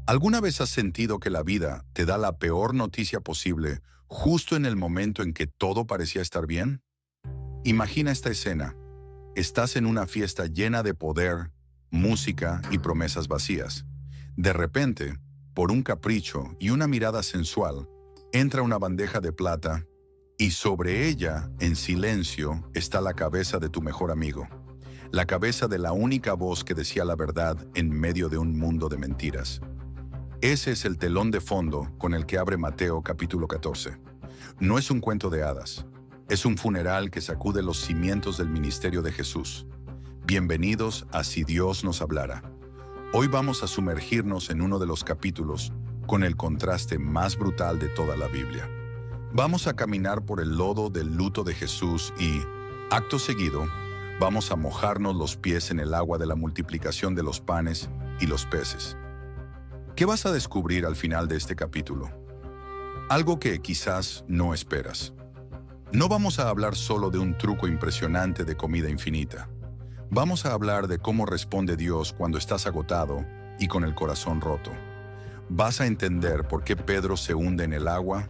¿Alguna vez has sentido que la vida te da la peor noticia posible justo en el momento en que todo parecía estar bien? Imagina esta escena. Estás en una fiesta llena de poder, música y promesas vacías. De repente, por un capricho y una mirada sensual, entra una bandeja de plata y sobre ella, en silencio, está la cabeza de tu mejor amigo. La cabeza de la única voz que decía la verdad en medio de un mundo de mentiras. Ese es el telón de fondo con el que abre Mateo capítulo 14. No es un cuento de hadas. Es un funeral que sacude los cimientos del ministerio de Jesús. Bienvenidos a Si Dios nos hablara. Hoy vamos a sumergirnos en uno de los capítulos con el contraste más brutal de toda la Biblia. Vamos a caminar por el lodo del luto de Jesús y, acto seguido, vamos a mojarnos los pies en el agua de la multiplicación de los panes y los peces. ¿Qué vas a descubrir al final de este capítulo? Algo que quizás no esperas. No vamos a hablar solo de un truco impresionante de comida infinita. Vamos a hablar de cómo responde Dios cuando estás agotado y con el corazón roto. Vas a entender por qué Pedro se hunde en el agua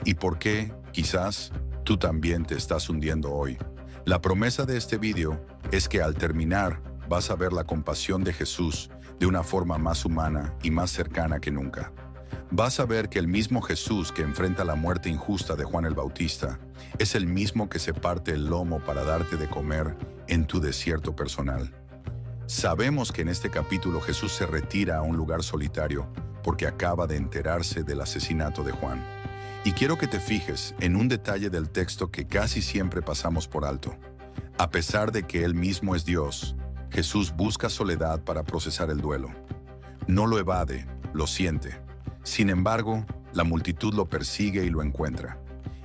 y por qué, quizás, tú también te estás hundiendo hoy. La promesa de este video es que al terminar vas a ver la compasión de Jesús de una forma más humana y más cercana que nunca. Vas a ver que el mismo Jesús que enfrenta la muerte injusta de Juan el Bautista es el mismo que se parte el lomo para darte de comer en tu desierto personal. Sabemos que en este capítulo Jesús se retira a un lugar solitario porque acaba de enterarse del asesinato de Juan. Y quiero que te fijes en un detalle del texto que casi siempre pasamos por alto. A pesar de que Él mismo es Dios, Jesús busca soledad para procesar el duelo. No lo evade, lo siente. Sin embargo, la multitud lo persigue y lo encuentra.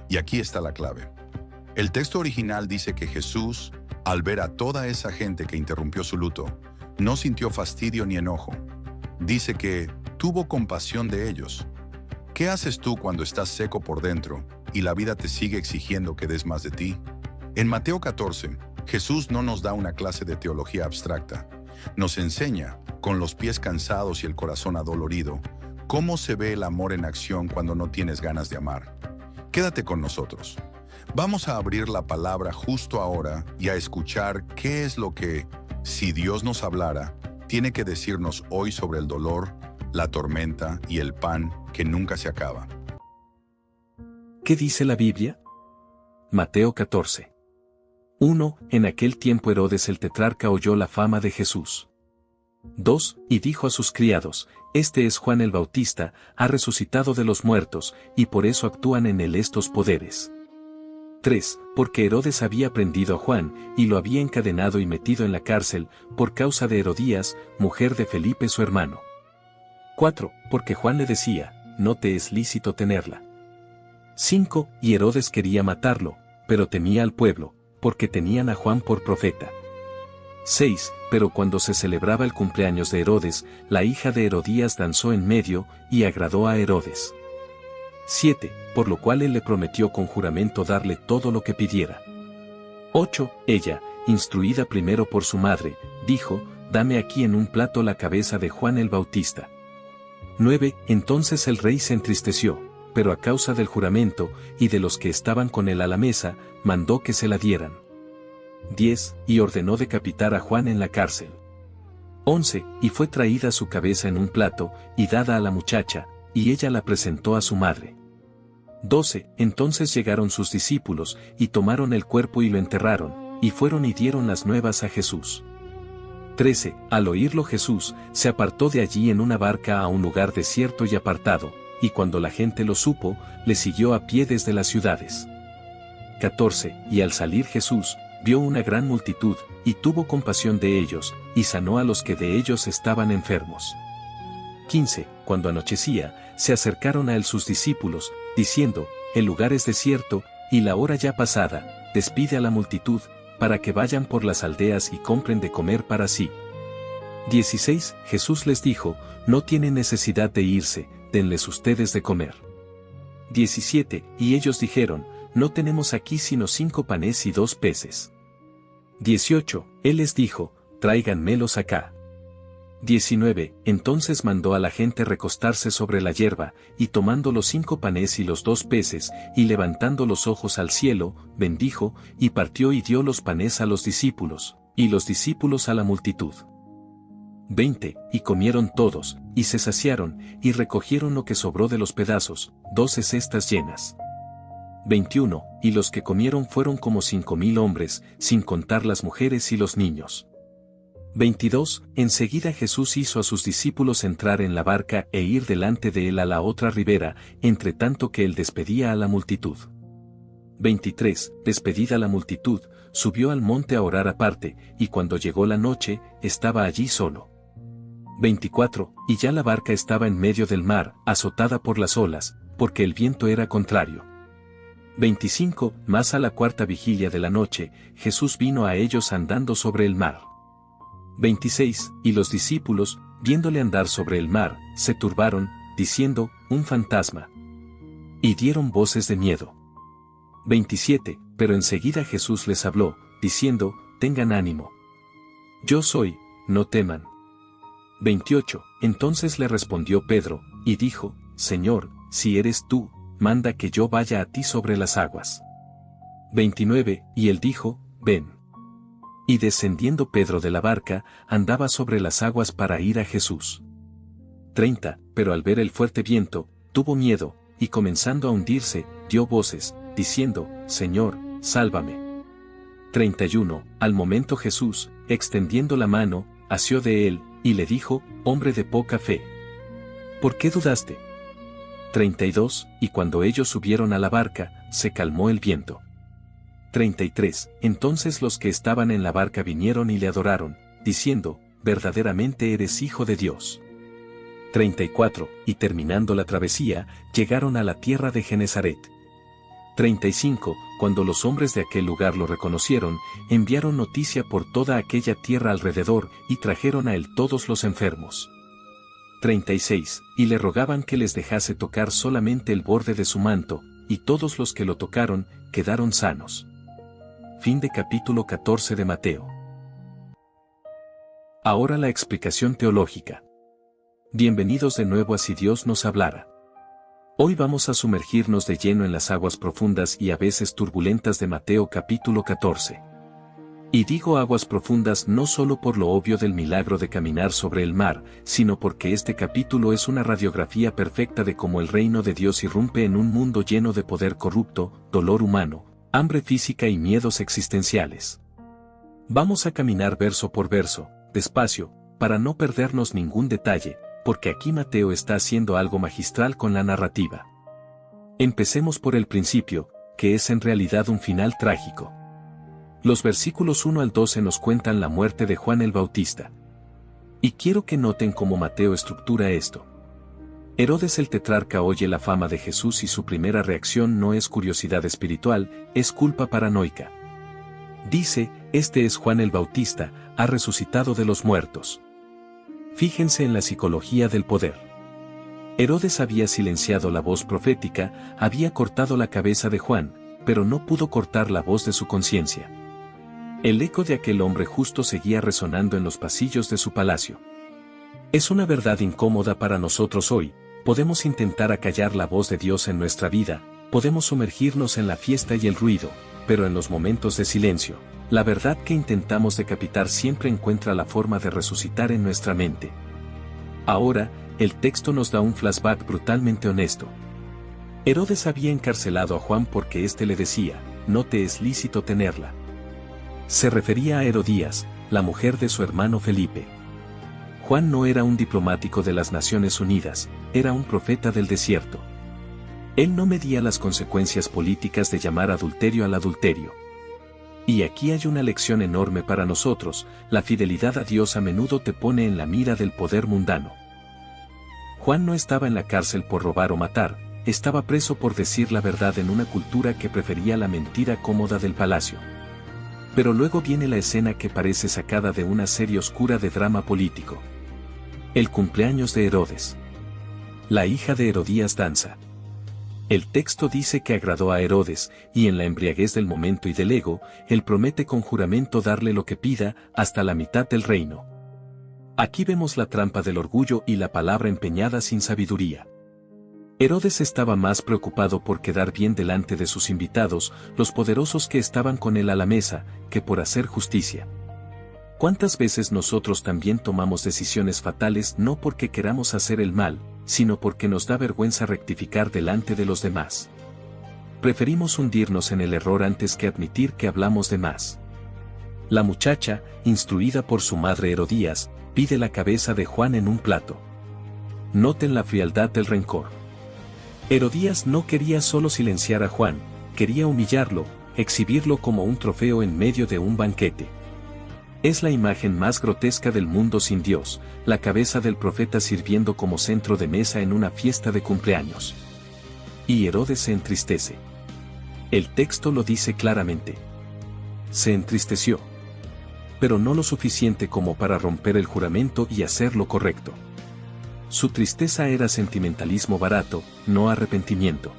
Y aquí está la clave. El texto original dice que Jesús, al ver a toda esa gente que interrumpió su luto, no sintió fastidio ni enojo. Dice que tuvo compasión de ellos. ¿Qué haces tú cuando estás seco por dentro y la vida te sigue exigiendo que des más de ti? En Mateo 14, Jesús no nos da una clase de teología abstracta. Nos enseña, con los pies cansados y el corazón adolorido, cómo se ve el amor en acción cuando no tienes ganas de amar. Quédate con nosotros. Vamos a abrir la palabra justo ahora y a escuchar qué es lo que, si Dios nos hablara, tiene que decirnos hoy sobre el dolor, la tormenta y el pan que nunca se acaba. ¿Qué dice la Biblia? Mateo 14. 1. En aquel tiempo Herodes el tetrarca oyó la fama de Jesús. 2. Y dijo a sus criados, este es Juan el Bautista, ha resucitado de los muertos, y por eso actúan en él estos poderes. 3. Porque Herodes había prendido a Juan, y lo había encadenado y metido en la cárcel, por causa de Herodías, mujer de Felipe su hermano. 4. Porque Juan le decía, no te es lícito tenerla. 5. Y Herodes quería matarlo, pero temía al pueblo, porque tenían a Juan por profeta. 6. Pero cuando se celebraba el cumpleaños de Herodes, la hija de Herodías danzó en medio, y agradó a Herodes. 7. Por lo cual él le prometió con juramento darle todo lo que pidiera. 8. Ella, instruida primero por su madre, dijo, dame aquí en un plato la cabeza de Juan el Bautista. 9. Entonces el rey se entristeció, pero a causa del juramento, y de los que estaban con él a la mesa, mandó que se la dieran. 10. Y ordenó decapitar a Juan en la cárcel. 11. Y fue traída su cabeza en un plato, y dada a la muchacha, y ella la presentó a su madre. 12. Entonces llegaron sus discípulos, y tomaron el cuerpo y lo enterraron, y fueron y dieron las nuevas a Jesús. 13. Al oírlo Jesús, se apartó de allí en una barca a un lugar desierto y apartado, y cuando la gente lo supo, le siguió a pie desde las ciudades. 14. Y al salir Jesús, vio una gran multitud, y tuvo compasión de ellos, y sanó a los que de ellos estaban enfermos. 15. Cuando anochecía, se acercaron a él sus discípulos, diciendo, el lugar es desierto, y la hora ya pasada, despide a la multitud, para que vayan por las aldeas y compren de comer para sí. 16. Jesús les dijo, no tienen necesidad de irse, denles ustedes de comer. 17. Y ellos dijeron, no tenemos aquí sino 5 panes y 2 peces. 18. Él les dijo, tráiganmelos acá. 19. Entonces mandó a la gente recostarse sobre la hierba, y tomando los 5 panes y los 2 peces, y levantando los ojos al cielo, bendijo, y partió y dio los panes a los discípulos, y los discípulos a la multitud. 20. Y comieron todos, y se saciaron, y recogieron lo que sobró de los pedazos, 12 cestas llenas. 21. Y los que comieron fueron como 5.000 hombres, sin contar las mujeres y los niños. 22. Enseguida Jesús hizo a sus discípulos entrar en la barca e ir delante de él a la otra ribera, entre tanto que él despedía a la multitud. 23. Despedida la multitud, subió al monte a orar aparte, y cuando llegó la noche, estaba allí solo. 24. Y ya la barca estaba en medio del mar, azotada por las olas, porque el viento era contrario. 25. Mas a la 4ª vigilia de la noche, Jesús vino a ellos andando sobre el mar. 26. Y los discípulos, viéndole andar sobre el mar, se turbaron, diciendo, un fantasma. Y dieron voces de miedo. 27. Pero enseguida Jesús les habló, diciendo, tengan ánimo. Yo soy, no teman. 28. Entonces le respondió Pedro, y dijo, Señor, si eres tú, manda que yo vaya a ti sobre las aguas. 29. Y él dijo, ven. Y descendiendo Pedro de la barca, andaba sobre las aguas para ir a Jesús. 30. Pero al ver el fuerte viento, tuvo miedo, y comenzando a hundirse, dio voces, diciendo, Señor, sálvame. 31. Al momento Jesús, extendiendo la mano, asió de él, y le dijo, hombre de poca fe. ¿Por qué dudaste? 32. Y cuando ellos subieron a la barca, se calmó el viento. 33. Entonces los que estaban en la barca vinieron y le adoraron, diciendo, verdaderamente eres Hijo de Dios. 34. Y terminando la travesía, llegaron a la tierra de Genesaret. 35. Cuando los hombres de aquel lugar lo reconocieron, enviaron noticia por toda aquella tierra alrededor, y trajeron a él todos los enfermos. 36. Y le rogaban que les dejase tocar solamente el borde de su manto, y todos los que lo tocaron, quedaron sanos. Fin de capítulo 14 de Mateo. Ahora la explicación teológica. Bienvenidos de nuevo a Si Dios nos hablara. Hoy vamos a sumergirnos de lleno en las aguas profundas y a veces turbulentas de Mateo capítulo 14. Y digo aguas profundas no solo por lo obvio del milagro de caminar sobre el mar, sino porque este capítulo es una radiografía perfecta de cómo el reino de Dios irrumpe en un mundo lleno de poder corrupto, dolor humano, hambre física y miedos existenciales. Vamos a caminar verso por verso, despacio, para no perdernos ningún detalle, porque aquí Mateo está haciendo algo magistral con la narrativa. Empecemos por el principio, que es en realidad un final trágico. Los versículos 1 al 12 nos cuentan la muerte de Juan el Bautista. Y quiero que noten cómo Mateo estructura esto. Herodes el tetrarca oye la fama de Jesús y su primera reacción no es curiosidad espiritual, es culpa paranoica. Dice, este es Juan el Bautista, ha resucitado de los muertos. Fíjense en la psicología del poder. Herodes había silenciado la voz profética, había cortado la cabeza de Juan, pero no pudo cortar la voz de su conciencia. El eco de aquel hombre justo seguía resonando en los pasillos de su palacio. Es una verdad incómoda para nosotros hoy. Podemos intentar acallar la voz de Dios en nuestra vida, podemos sumergirnos en la fiesta y el ruido, pero en los momentos de silencio, la verdad que intentamos decapitar siempre encuentra la forma de resucitar en nuestra mente. Ahora, el texto nos da un flashback brutalmente honesto. Herodes había encarcelado a Juan porque éste le decía, no te es lícito tenerla. Se refería a Herodías, la mujer de su hermano Felipe. Juan no era un diplomático de las Naciones Unidas, era un profeta del desierto. Él no medía las consecuencias políticas de llamar adulterio al adulterio. Y aquí hay una lección enorme para nosotros, la fidelidad a Dios a menudo te pone en la mira del poder mundano. Juan no estaba en la cárcel por robar o matar, estaba preso por decir la verdad en una cultura que prefería la mentira cómoda del palacio. Pero luego viene la escena que parece sacada de una serie oscura de drama político. El cumpleaños de Herodes. La hija de Herodías danza. El texto dice que agradó a Herodes, y en la embriaguez del momento y del ego, él promete con juramento darle lo que pida, hasta la mitad del reino. Aquí vemos la trampa del orgullo y la palabra empeñada sin sabiduría. Herodes estaba más preocupado por quedar bien delante de sus invitados, los poderosos que estaban con él a la mesa, que por hacer justicia. ¿Cuántas veces nosotros también tomamos decisiones fatales no porque queramos hacer el mal, sino porque nos da vergüenza rectificar delante de los demás? Preferimos hundirnos en el error antes que admitir que hablamos de más. La muchacha, instruida por su madre Herodías, pide la cabeza de Juan en un plato. Noten la frialdad del rencor. Herodías no quería solo silenciar a Juan, quería humillarlo, exhibirlo como un trofeo en medio de un banquete. Es la imagen más grotesca del mundo sin Dios, la cabeza del profeta sirviendo como centro de mesa en una fiesta de cumpleaños. Y Herodes se entristece. El texto lo dice claramente. Se entristeció. Pero no lo suficiente como para romper el juramento y hacer lo correcto. Su tristeza era sentimentalismo barato, no arrepentimiento.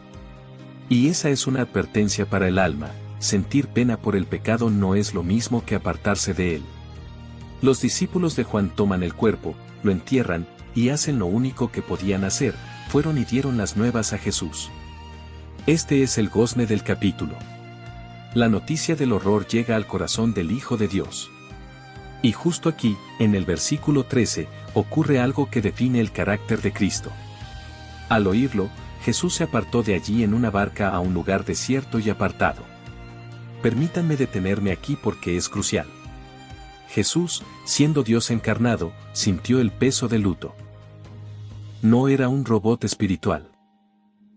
Y esa es una advertencia para el alma: sentir pena por el pecado no es lo mismo que apartarse de él. Los discípulos de Juan toman el cuerpo, lo entierran, y hacen lo único que podían hacer: fueron y dieron las nuevas a Jesús. Este es el gozne del capítulo. La noticia del horror llega al corazón del Hijo de Dios. Y justo aquí, en el versículo 13, ocurre algo que define el carácter de Cristo. Al oírlo, Jesús se apartó de allí en una barca a un lugar desierto y apartado. Permítanme detenerme aquí porque es crucial. Jesús, siendo Dios encarnado, sintió el peso del luto. No era un robot espiritual.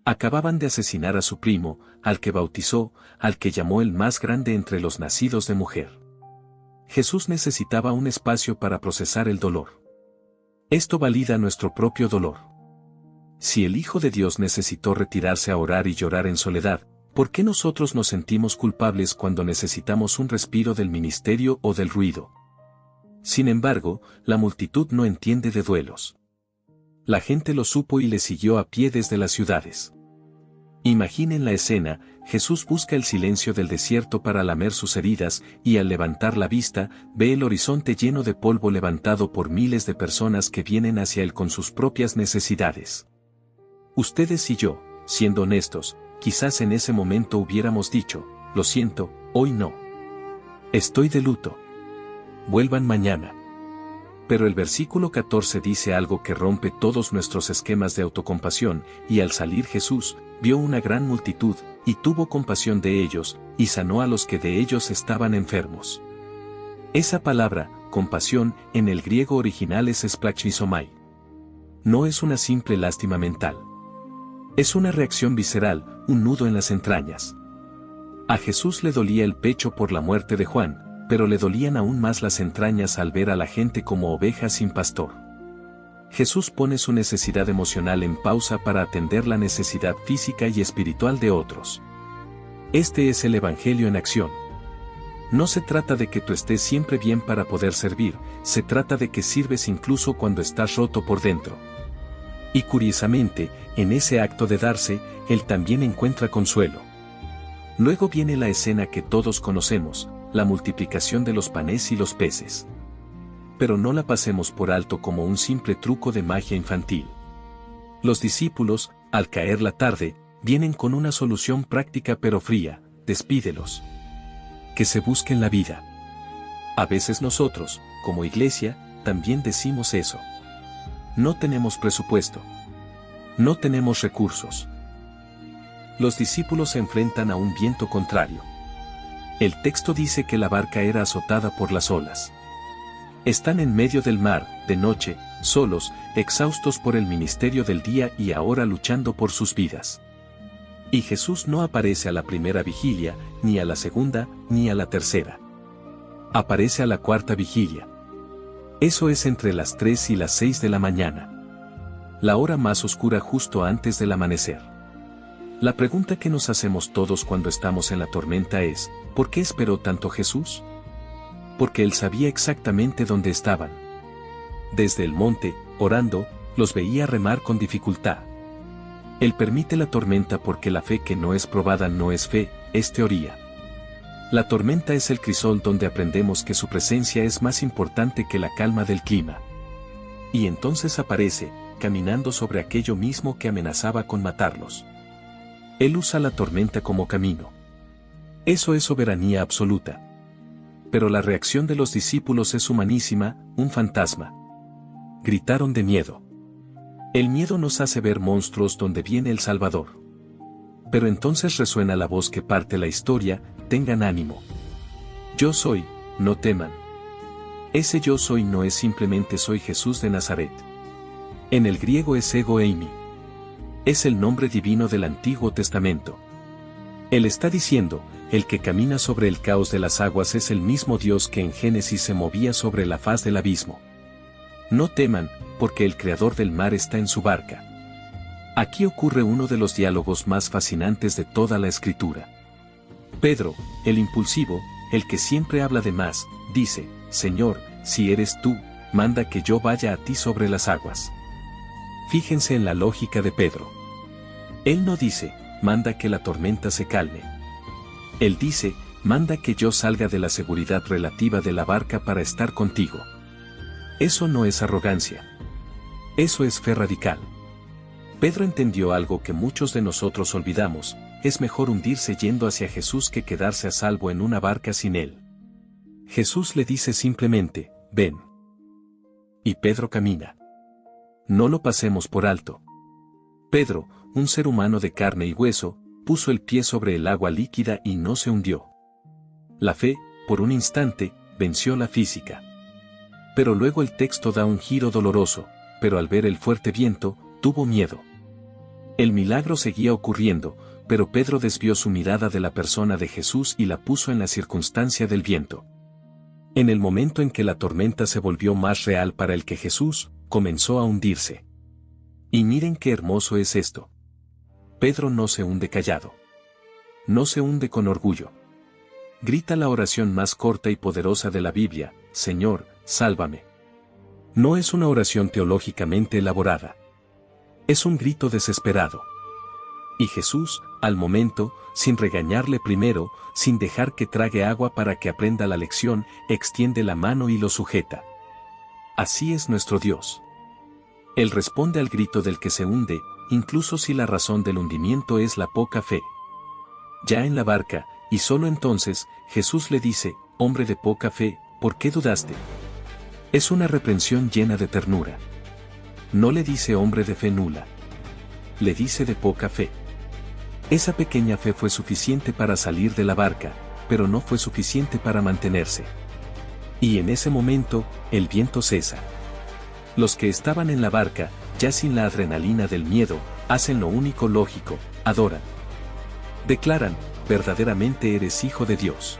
Acababan de asesinar a su primo, al que bautizó, al que llamó el más grande entre los nacidos de mujer. Jesús necesitaba un espacio para procesar el dolor. Esto valida nuestro propio dolor. Si el Hijo de Dios necesitó retirarse a orar y llorar en soledad, ¿por qué nosotros nos sentimos culpables cuando necesitamos un respiro del ministerio o del ruido? Sin embargo, la multitud no entiende de duelos. La gente lo supo y le siguió a pie desde las ciudades. Imaginen la escena: Jesús busca el silencio del desierto para lamer sus heridas, y al levantar la vista, ve el horizonte lleno de polvo levantado por miles de personas que vienen hacia él con sus propias necesidades. Ustedes y yo, siendo honestos, quizás en ese momento hubiéramos dicho: lo siento, hoy no. Estoy de luto. Vuelvan mañana. Pero el versículo 14 dice algo que rompe todos nuestros esquemas de autocompasión: y al salir Jesús, vio una gran multitud, y tuvo compasión de ellos, y sanó a los que de ellos estaban enfermos. Esa palabra, compasión, en el griego original es splachnisomai. No es una simple lástima mental. Es una reacción visceral, un nudo en las entrañas. A Jesús le dolía el pecho por la muerte de Juan, pero le dolían aún más las entrañas al ver a la gente como ovejas sin pastor. Jesús pone su necesidad emocional en pausa para atender la necesidad física y espiritual de otros. Este es el Evangelio en acción. No se trata de que tú estés siempre bien para poder servir, se trata de que sirves incluso cuando estás roto por dentro. Y curiosamente, en ese acto de darse, Él también encuentra consuelo. Luego viene la escena que todos conocemos: la multiplicación de los panes y los peces. Pero no la pasemos por alto como un simple truco de magia infantil. Los discípulos, al caer la tarde, vienen con una solución práctica pero fría: despídelos. Que se busquen la vida. A veces nosotros, como iglesia, también decimos eso. No tenemos presupuesto. No tenemos recursos. Los discípulos se enfrentan a un viento contrario. El texto dice que la barca era azotada por las olas. Están en medio del mar, de noche, solos, exhaustos por el ministerio del día y ahora luchando por sus vidas. Y Jesús no aparece a la primera vigilia, ni a la segunda, ni a la tercera. Aparece a la cuarta vigilia. Eso es entre las 3 y las 6 de la mañana. La hora más oscura justo antes del amanecer. La pregunta que nos hacemos todos cuando estamos en la tormenta es: ¿por qué esperó tanto Jesús? Porque Él sabía exactamente dónde estaban. Desde el monte, orando, los veía remar con dificultad. Él permite la tormenta porque la fe que no es probada no es fe, es teoría. La tormenta es el crisol donde aprendemos que su presencia es más importante que la calma del clima. Y entonces aparece, caminando sobre aquello mismo que amenazaba con matarlos. Él usa la tormenta como camino. Eso es soberanía absoluta. Pero la reacción de los discípulos es humanísima, un fantasma. Gritaron de miedo. El miedo nos hace ver monstruos donde viene el Salvador. Pero entonces resuena la voz que parte la historia: tengan ánimo. Yo soy, no teman. Ese yo soy no es simplemente soy Jesús de Nazaret. En el griego es ego eimi. Es el nombre divino del Antiguo Testamento. Él está diciendo, el que camina sobre el caos de las aguas es el mismo Dios que en Génesis se movía sobre la faz del abismo. No teman, porque el creador del mar está en su barca. Aquí ocurre uno de los diálogos más fascinantes de toda la Escritura. Pedro, el impulsivo, el que siempre habla de más, dice: Señor, si eres tú, manda que yo vaya a ti sobre las aguas. Fíjense en la lógica de Pedro. Él no dice: manda que la tormenta se calme. Él dice: manda que yo salga de la seguridad relativa de la barca para estar contigo. Eso no es arrogancia. Eso es fe radical. Pedro entendió algo que muchos de nosotros olvidamos: es mejor hundirse yendo hacia Jesús que quedarse a salvo en una barca sin Él. Jesús le dice simplemente: ven. Y Pedro camina. No lo pasemos por alto. Pedro, un ser humano de carne y hueso, puso el pie sobre el agua líquida y no se hundió. La fe, por un instante, venció la física. Pero luego el texto da un giro doloroso, pero al ver el fuerte viento, tuvo miedo. El milagro seguía ocurriendo, pero Pedro desvió su mirada de la persona de Jesús y la puso en la circunstancia del viento. En el momento en que la tormenta se volvió más real para el que Jesús, comenzó a hundirse. Y miren qué hermoso es esto. Pedro no se hunde callado. No se hunde con orgullo. Grita la oración más corta y poderosa de la Biblia: Señor, sálvame. No es una oración teológicamente elaborada. Es un grito desesperado. Y Jesús, al momento, sin regañarle primero, sin dejar que trague agua para que aprenda la lección, extiende la mano y lo sujeta. Así es nuestro Dios. Él responde al grito del que se hunde, incluso si la razón del hundimiento es la poca fe. Ya en la barca, y solo entonces, Jesús le dice: hombre de poca fe, ¿por qué dudaste? Es una reprensión llena de ternura. No le dice hombre de fe nula. Le dice de poca fe. Esa pequeña fe fue suficiente para salir de la barca, pero no fue suficiente para mantenerse. Y en ese momento, el viento cesa. Los que estaban en la barca, ya sin la adrenalina del miedo, hacen lo único lógico: adoran. Declaran: verdaderamente eres hijo de Dios.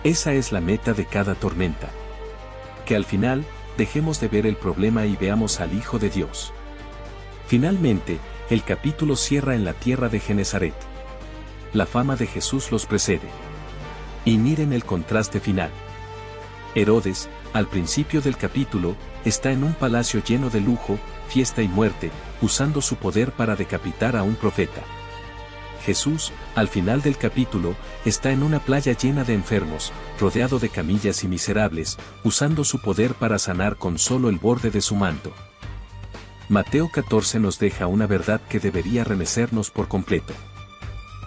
Esa es la meta de cada tormenta. Que al final, dejemos de ver el problema y veamos al Hijo de Dios. Finalmente, el capítulo cierra en la tierra de Genesaret. La fama de Jesús los precede. Y miren el contraste final. Herodes, al principio del capítulo, está en un palacio lleno de lujo, fiesta y muerte, usando su poder para decapitar a un profeta. Jesús, al final del capítulo, está en una playa llena de enfermos, rodeado de camillas y miserables, usando su poder para sanar con solo el borde de su manto. Mateo 14 nos deja una verdad que debería remecernos por completo.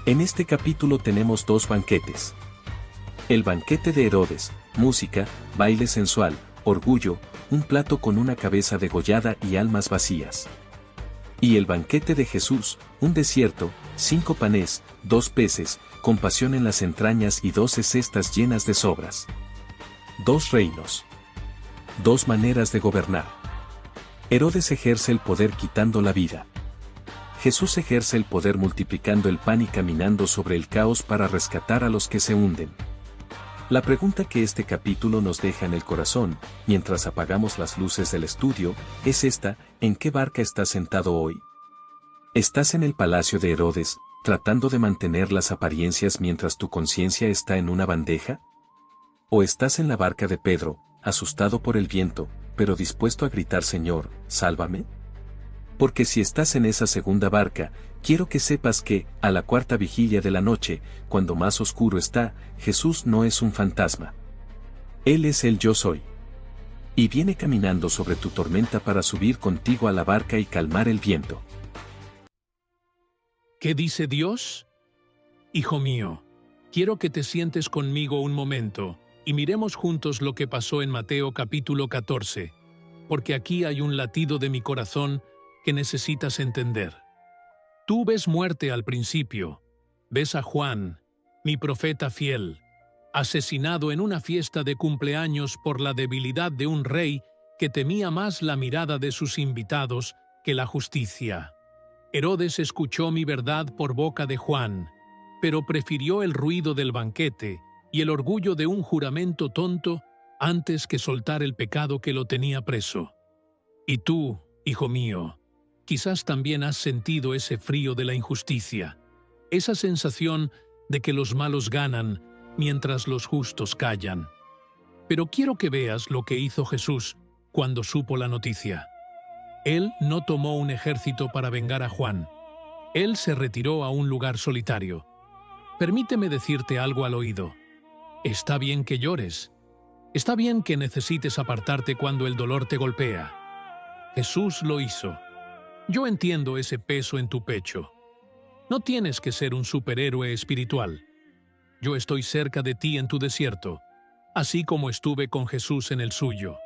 En este capítulo tenemos dos banquetes. El banquete de Herodes: música, baile sensual, orgullo, un plato con una cabeza degollada y almas vacías. Y el banquete de Jesús: un desierto, 5 panes, 2 peces, compasión en las entrañas y 12 cestas llenas de sobras. 2 reinos. 2 maneras de gobernar. Herodes ejerce el poder quitando la vida. Jesús ejerce el poder multiplicando el pan y caminando sobre el caos para rescatar a los que se hunden. La pregunta que este capítulo nos deja en el corazón, mientras apagamos las luces del estudio, es esta: ¿en qué barca estás sentado hoy? ¿Estás en el palacio de Herodes, tratando de mantener las apariencias mientras tu conciencia está en una bandeja? ¿O estás en la barca de Pedro, asustado por el viento, pero dispuesto a gritar: Señor, sálvame? Porque si estás en esa segunda barca, quiero que sepas que, a la cuarta vigilia de la noche, cuando más oscuro está, Jesús no es un fantasma. Él es el Yo Soy. y viene caminando sobre tu tormenta para subir contigo a la barca y calmar el viento. ¿Qué dice Dios? Hijo mío, quiero que te sientes conmigo un momento y miremos juntos lo que pasó en Mateo capítulo 14, porque aquí hay un latido de mi corazón que necesitas entender. Tú ves muerte al principio, ves a Juan, mi profeta fiel, asesinado en una fiesta de cumpleaños por la debilidad de un rey que temía más la mirada de sus invitados que la justicia. Herodes escuchó mi verdad por boca de Juan, pero prefirió el ruido del banquete y el orgullo de un juramento tonto antes que soltar el pecado que lo tenía preso. Y tú, hijo mío, quizás también has sentido ese frío de la injusticia, esa sensación de que los malos ganan mientras los justos callan. Pero quiero que veas lo que hizo Jesús cuando supo la noticia. Él no tomó un ejército para vengar a Juan. Él se retiró a un lugar solitario. Permíteme decirte algo al oído. Está bien que llores. Está bien que necesites apartarte cuando el dolor te golpea. Jesús lo hizo. Yo entiendo ese peso en tu pecho. No tienes que ser un superhéroe espiritual. Yo estoy cerca de ti en tu desierto, así como estuve con Jesús en el suyo.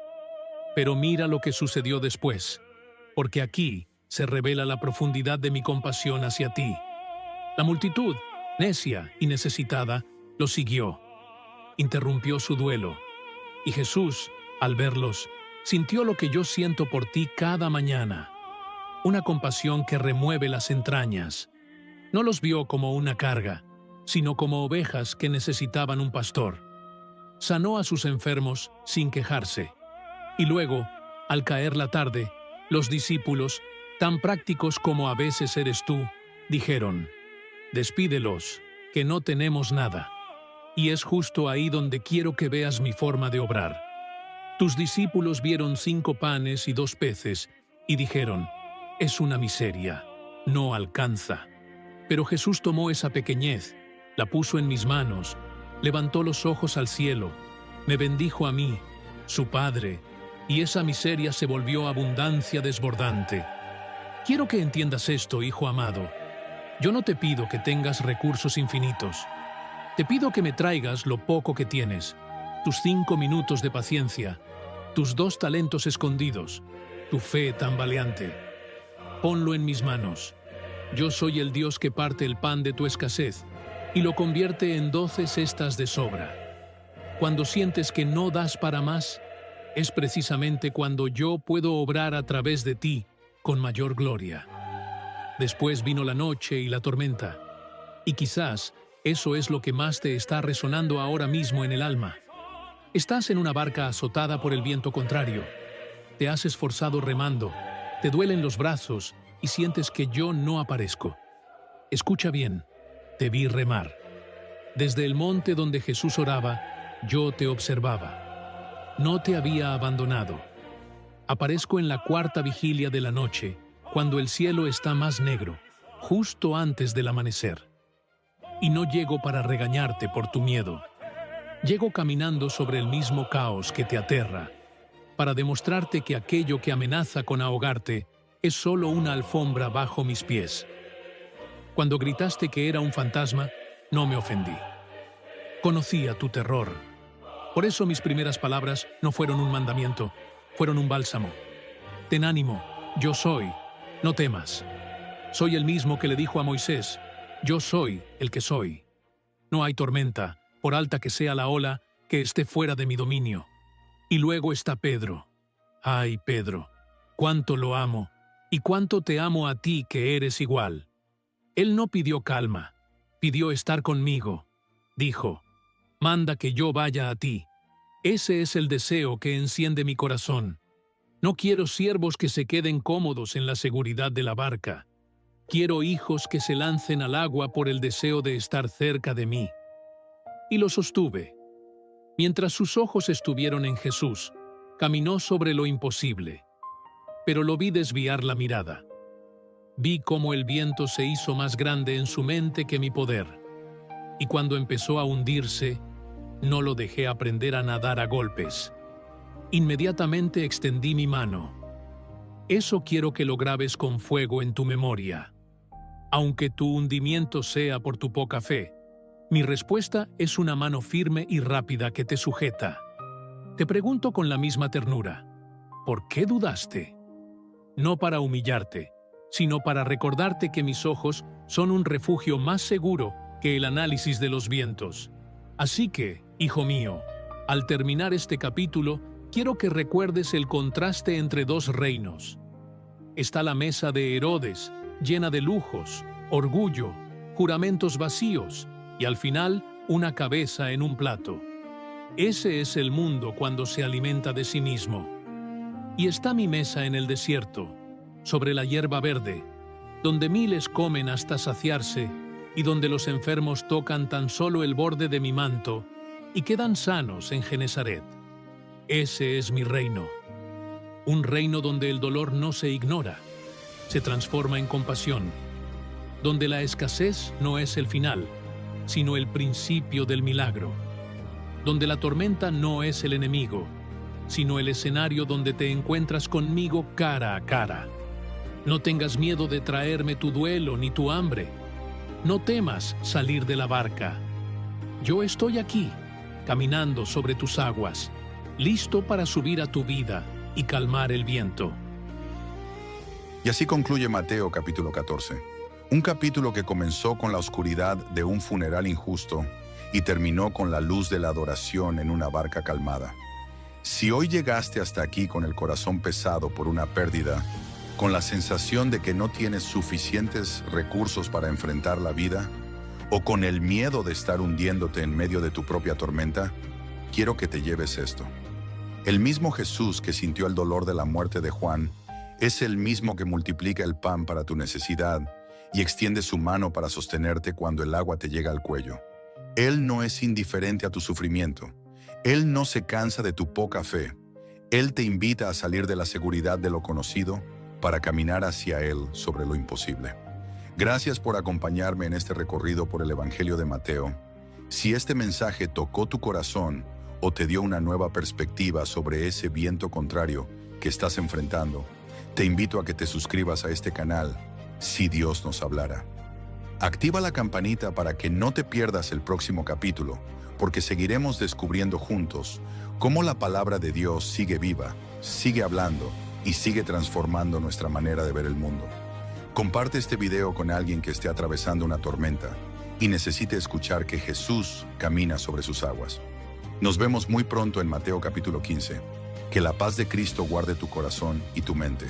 Pero mira lo que sucedió después, porque aquí se revela la profundidad de mi compasión hacia ti. La multitud, necia y necesitada, lo siguió. Interrumpió su duelo. Y Jesús, al verlos, sintió lo que yo siento por ti cada mañana. Una compasión que remueve las entrañas. No los vio como una carga, sino como ovejas que necesitaban un pastor. Sanó a sus enfermos sin quejarse. Y luego, al caer la tarde, los discípulos, tan prácticos como a veces eres tú, dijeron: «Despídelos, que no tenemos nada». Y es justo ahí donde quiero que veas mi forma de obrar. Tus discípulos vieron 5 panes y 2 peces, y dijeron: «Es una miseria, no alcanza». Pero Jesús tomó esa pequeñez, la puso en mis manos, levantó los ojos al cielo, me bendijo a mí, su Padre, y esa miseria se volvió abundancia desbordante. Quiero que entiendas esto, hijo amado. Yo no te pido que tengas recursos infinitos. Te pido que me traigas lo poco que tienes, tus 5 minutos de paciencia, tus 2 talentos escondidos, tu fe tambaleante. Ponlo en mis manos. Yo soy el Dios que parte el pan de tu escasez y lo convierte en 12 cestas de sobra. Cuando sientes que no das para más, es precisamente cuando yo puedo obrar a través de ti con mayor gloria. Después vino la noche y la tormenta, y quizás eso es lo que más te está resonando ahora mismo en el alma. Estás en una barca azotada por el viento contrario. Te has esforzado remando, te duelen los brazos y sientes que yo no aparezco. Escucha bien, te vi remar. Desde el monte donde Jesús oraba, yo te observaba. No te había abandonado. Aparezco en la 4ª vigilia de la noche, cuando el cielo está más negro, justo antes del amanecer. Y no llego para regañarte por tu miedo. Llego caminando sobre el mismo caos que te aterra, para demostrarte que aquello que amenaza con ahogarte es solo una alfombra bajo mis pies. Cuando gritaste que era un fantasma, no me ofendí. Conocía tu terror. Por eso mis primeras palabras no fueron un mandamiento, fueron un bálsamo. Ten ánimo, yo soy, no temas. Soy el mismo que le dijo a Moisés: yo soy el que soy. No hay tormenta, por alta que sea la ola, que esté fuera de mi dominio. Y luego está Pedro. Ay, Pedro, cuánto lo amo, y cuánto te amo a ti que eres igual. Él no pidió calma, pidió estar conmigo. Dijo: manda que yo vaya a ti. Ese es el deseo que enciende mi corazón. No quiero siervos que se queden cómodos en la seguridad de la barca. Quiero hijos que se lancen al agua por el deseo de estar cerca de mí. Y lo sostuve. Mientras sus ojos estuvieron en Jesús, caminó sobre lo imposible. Pero lo vi desviar la mirada. Vi cómo el viento se hizo más grande en su mente que mi poder. Y cuando empezó a hundirse, no lo dejé aprender a nadar a golpes. Inmediatamente extendí mi mano. Eso quiero que lo grabes con fuego en tu memoria. Aunque tu hundimiento sea por tu poca fe, mi respuesta es una mano firme y rápida que te sujeta. Te pregunto con la misma ternura, ¿por qué dudaste? No para humillarte, sino para recordarte que mis ojos son un refugio más seguro que el análisis de los vientos. Así que, hijo mío, al terminar este capítulo, quiero que recuerdes el contraste entre dos reinos. Está la mesa de Herodes, llena de lujos, orgullo, juramentos vacíos y al final una cabeza en un plato. Ese es el mundo cuando se alimenta de sí mismo. Y está mi mesa en el desierto, sobre la hierba verde, donde miles comen hasta saciarse y donde los enfermos tocan tan solo el borde de mi manto y quedan sanos en Genesaret. Ese es mi reino. Un reino donde el dolor no se ignora, se transforma en compasión, donde la escasez no es el final, sino el principio del milagro, donde la tormenta no es el enemigo, sino el escenario donde te encuentras conmigo cara a cara. No tengas miedo de traerme tu duelo ni tu hambre. No temas salir de la barca. Yo estoy aquí, caminando sobre tus aguas, listo para subir a tu vida y calmar el viento. Y así concluye Mateo capítulo 14. Un capítulo que comenzó con la oscuridad de un funeral injusto y terminó con la luz de la adoración en una barca calmada. Si hoy llegaste hasta aquí con el corazón pesado por una pérdida, con la sensación de que no tienes suficientes recursos para enfrentar la vida, o con el miedo de estar hundiéndote en medio de tu propia tormenta, quiero que te lleves esto. El mismo Jesús que sintió el dolor de la muerte de Juan es el mismo que multiplica el pan para tu necesidad y extiende su mano para sostenerte cuando el agua te llega al cuello. Él no es indiferente a tu sufrimiento. Él no se cansa de tu poca fe. Él te invita a salir de la seguridad de lo conocido para caminar hacia Él sobre lo imposible. Gracias por acompañarme en este recorrido por el Evangelio de Mateo. Si este mensaje tocó tu corazón o te dio una nueva perspectiva sobre ese viento contrario que estás enfrentando, te invito a que te suscribas a este canal, Si Dios nos hablara. Activa la campanita para que no te pierdas el próximo capítulo, porque seguiremos descubriendo juntos cómo la palabra de Dios sigue viva, sigue hablando y sigue transformando nuestra manera de ver el mundo. Comparte este video con alguien que esté atravesando una tormenta y necesite escuchar que Jesús camina sobre sus aguas. Nos vemos muy pronto en Mateo capítulo 15. Que la paz de Cristo guarde tu corazón y tu mente.